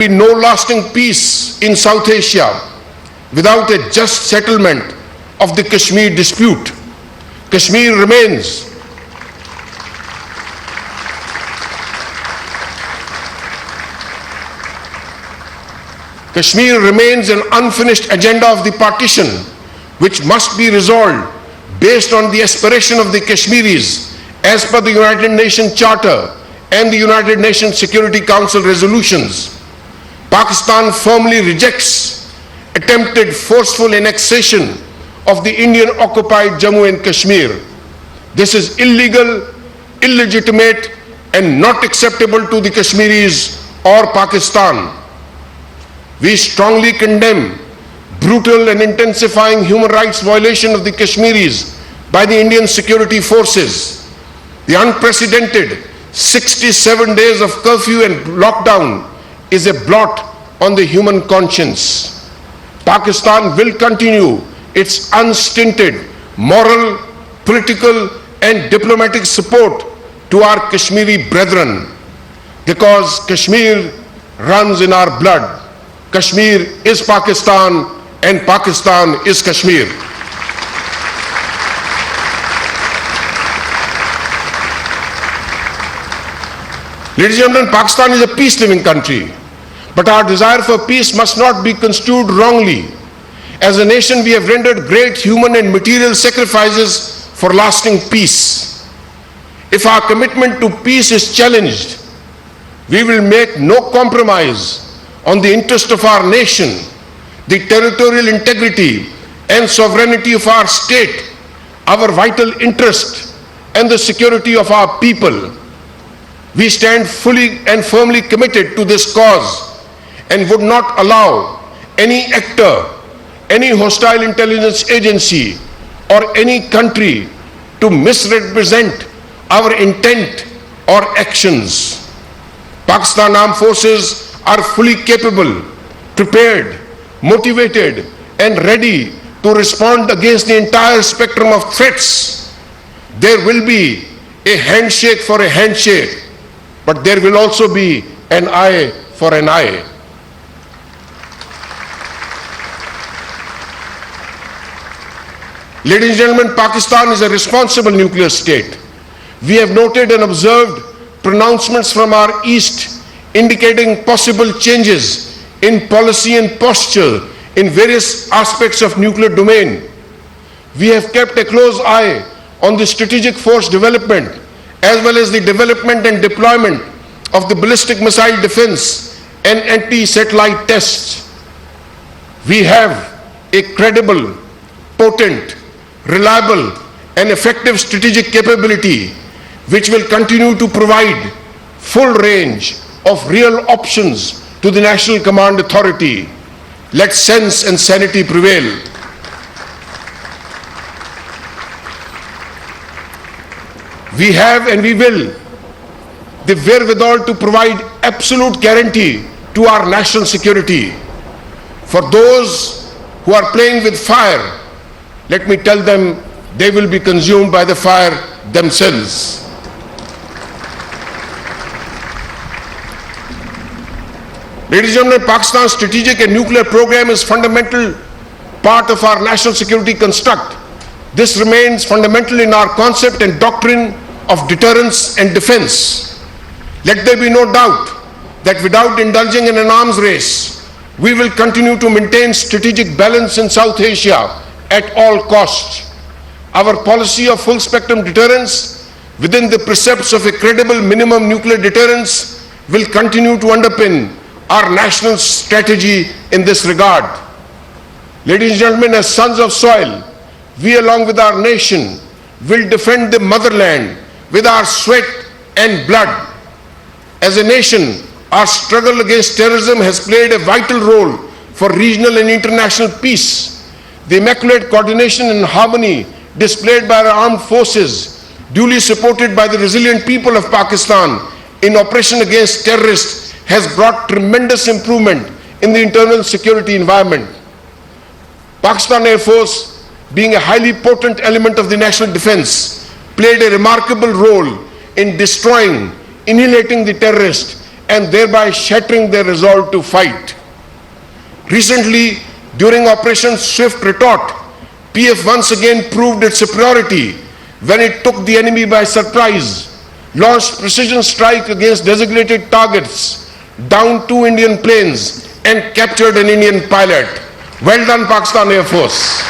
be no lasting peace in South Asia without a just settlement of the Kashmir dispute. Kashmir remains an unfinished agenda of the partition, which must be resolved based on the aspiration of the Kashmiris as per the United Nations Charter and the United Nations Security Council resolutions. Pakistan firmly rejects attempted forceful annexation of the Indian-occupied Jammu and Kashmir. This is illegal, illegitimate, and not acceptable to the Kashmiris or Pakistan. We strongly condemn brutal and intensifying human rights violation of the Kashmiris by the Indian security forces. The unprecedented 67 days of curfew and lockdown is a blot on the human conscience. Pakistan will continue its unstinted moral, political, and diplomatic support to our Kashmiri brethren, because Kashmir runs in our blood. Kashmir is Pakistan and Pakistan is Kashmir. Ladies and gentlemen, Pakistan is a peace-loving country, but our desire for peace must not be construed wrongly. As a nation, we have rendered great human and material sacrifices for lasting peace. If our commitment to peace is challenged, we will make no compromise on the interest of our nation, the territorial integrity and sovereignty of our state, our vital interest, and the security of our people. We stand fully and firmly committed to this cause and would not allow any actor, any hostile intelligence agency, or any country to misrepresent our intent or actions. Pakistan Armed Forces are fully capable, prepared, motivated, and ready to respond against the entire spectrum of threats. There will be a handshake for a handshake, but there will also be an eye for an eye. Ladies and gentlemen, Pakistan is a responsible nuclear state. We have noted and observed pronouncements from our east indicating possible changes in policy and posture in various aspects of nuclear domain. We have kept a close eye on the strategic force development as well as the development and deployment of the ballistic missile defense and anti-satellite tests. We have a credible, potent, reliable, and effective strategic capability which will continue to provide full range of real options to the National Command Authority. Let sense and sanity prevail. We have and we will the wherewithal to provide absolute guarantee to our national security. For those who are playing with fire, let me tell them they will be consumed by the fire themselves. Ladies and gentlemen, Pakistan's strategic and nuclear program is fundamental part of our national security construct. This remains fundamental in our concept and doctrine of deterrence and defense. Let there be no doubt that without indulging in an arms race, we will continue to maintain strategic balance in South Asia at all costs. Our policy of full spectrum deterrence within the precepts of a credible minimum nuclear deterrence will continue to underpin our national strategy in this regard. Ladies and gentlemen, as sons of soil, we along with our nation will defend the motherland with our sweat and blood. As a nation, our struggle against terrorism has played a vital role for regional and international peace. The immaculate coordination and harmony displayed by our armed forces, duly supported by the resilient people of Pakistan in operation against terrorists, has brought tremendous improvement in the internal security environment. Pakistan Air Force, being a highly potent element of the national defense, played a remarkable role in destroying, annihilating the terrorists and thereby shattering their resolve to fight. Recently, during Operation Swift Retort, PF once again proved its superiority when it took the enemy by surprise, launched precision strike against designated targets, downed 2 Indian planes, and captured an Indian pilot. Well done, Pakistan Air Force.